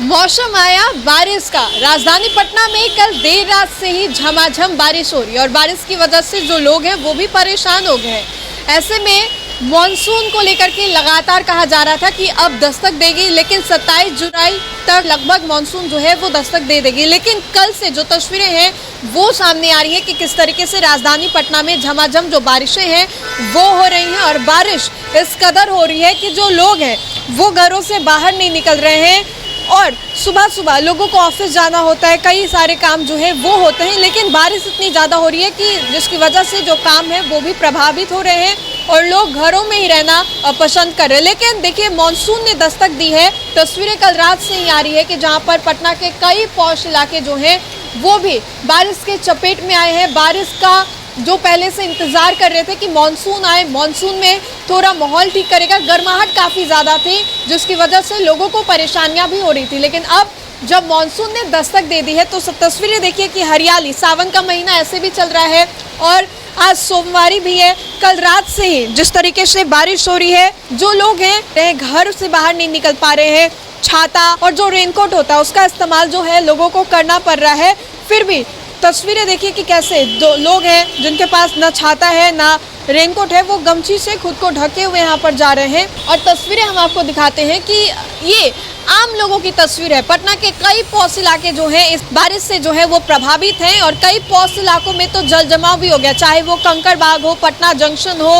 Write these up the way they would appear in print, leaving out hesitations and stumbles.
मौसम आया बारिश का। राजधानी पटना में कल देर रात से ही झमाझम बारिश हो रही है और बारिश की वजह से जो लोग हैं वो भी परेशान हो गए हैं। ऐसे में मॉनसून को लेकर के लगातार कहा जा रहा था कि अब दस्तक देगी, लेकिन 27 जुलाई तक लगभग मॉनसून जो है वो दस्तक दे देगी। लेकिन कल से जो तस्वीरें हैं वो सामने आ रही है कि किस तरीके से राजधानी पटना में झमाझम जो बारिशें हैं वो हो रही हैं और बारिश इस कदर हो रही है कि जो लोग हैं वो घरों से बाहर नहीं निकल रहे हैं और सुबह सुबह लोगों को ऑफिस जाना होता है, कई सारे काम जो है वो होते हैं, लेकिन बारिश इतनी ज़्यादा हो रही है कि जिसकी वजह से जो काम है वो भी प्रभावित हो रहे हैं और लोग घरों में ही रहना पसंद कर रहे हैं। लेकिन देखिए, मानसून ने दस्तक दी है। तस्वीरें कल रात से ही आ रही है कि जहां पर पटना के कई पॉश इलाके जो हैं वो भी बारिश के चपेट में आए हैं। बारिश का जो पहले से इंतजार कर रहे थे कि मानसून आए, मानसून में थोड़ा माहौल ठीक करेगा, गर्माहट काफ़ी ज़्यादा थी जिसकी वजह से लोगों को परेशानियां भी हो रही थी। लेकिन अब जब मानसून ने दस्तक दे दी है तो तस्वीरें देखिए कि हरियाली, सावन का महीना ऐसे भी चल रहा है और आज सोमवारी भी है। कल रात से ही जिस तरीके से बारिश हो रही है, जो लोग हैं घर से बाहर नहीं निकल पा रहे हैं, छाता और जो रेनकोट होता है उसका इस्तेमाल जो है लोगों को करना पड़ रहा है। फिर भी तस्वीरें देखिए कि कैसे दो लोग हैं जिनके पास ना छाता है ना रेनकोट है, वो गमछी से खुद को ढके हुए यहाँ पर जा रहे हैं। और तस्वीरें हम आपको दिखाते हैं कि ये आम लोगों की तस्वीर है। पटना के कई पॉश इलाके जो हैं इस बारिश से जो है वो प्रभावित हैं और कई पॉश इलाकों में तो जल जमाव भी हो गया, चाहे वो कंकड़ बाग हो, पटना जंक्शन हो,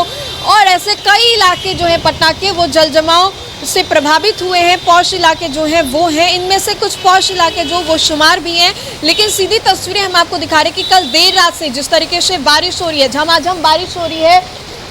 और ऐसे कई इलाके जो हैं पटना के वो जल जमाव से प्रभावित हुए हैं। पॉश इलाके जो हैं वो हैं, इनमें से कुछ पॉश इलाके जो वो शुमार भी हैं। लेकिन सीधी तस्वीरें हम आपको दिखा रहे हैं कि कल देर रात से जिस तरीके से बारिश हो रही है, झमाझम बारिश हो रही है,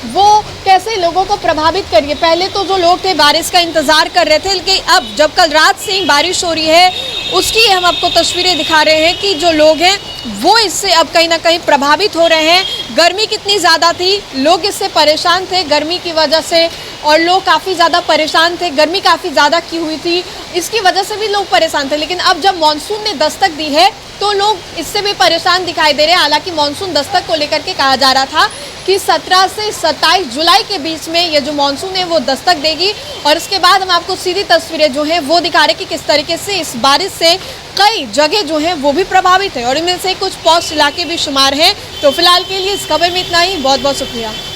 वो कैसे लोगों को प्रभावित कर रही है। पहले तो जो लोग थे बारिश का इंतजार कर रहे थे, लेकिन अब जब कल रात से ही बारिश हो रही है उसकी हम आपको तस्वीरें दिखा रहे हैं कि जो लोग हैं वो इससे अब कहीं ना कहीं प्रभावित हो रहे हैं। गर्मी कितनी ज़्यादा थी, लोग इससे परेशान थे गर्मी की वजह से, और लोग काफ़ी ज़्यादा परेशान थे। गर्मी काफ़ी ज़्यादा की हुई थी, इसकी वजह से भी लोग परेशान थे। लेकिन अब जब मानसून ने दस्तक दी है तो लोग इससे भी परेशान दिखाई दे रहे हैं। हालांकि मानसून दस्तक को लेकर के कहा जा रहा था कि 17 से 27 जुलाई के बीच में ये जो मानसून है वो दस्तक देगी। और इसके बाद हम आपको सीधी तस्वीरें जो हैं वो दिखा रहे कि किस तरीके से इस बारिश से कई जगह जो हैं वो भी प्रभावित है और इनमें से कुछ पॉश इलाके भी शुमार हैं। तो फिलहाल के लिए इस खबर में इतना ही। बहुत बहुत शुक्रिया।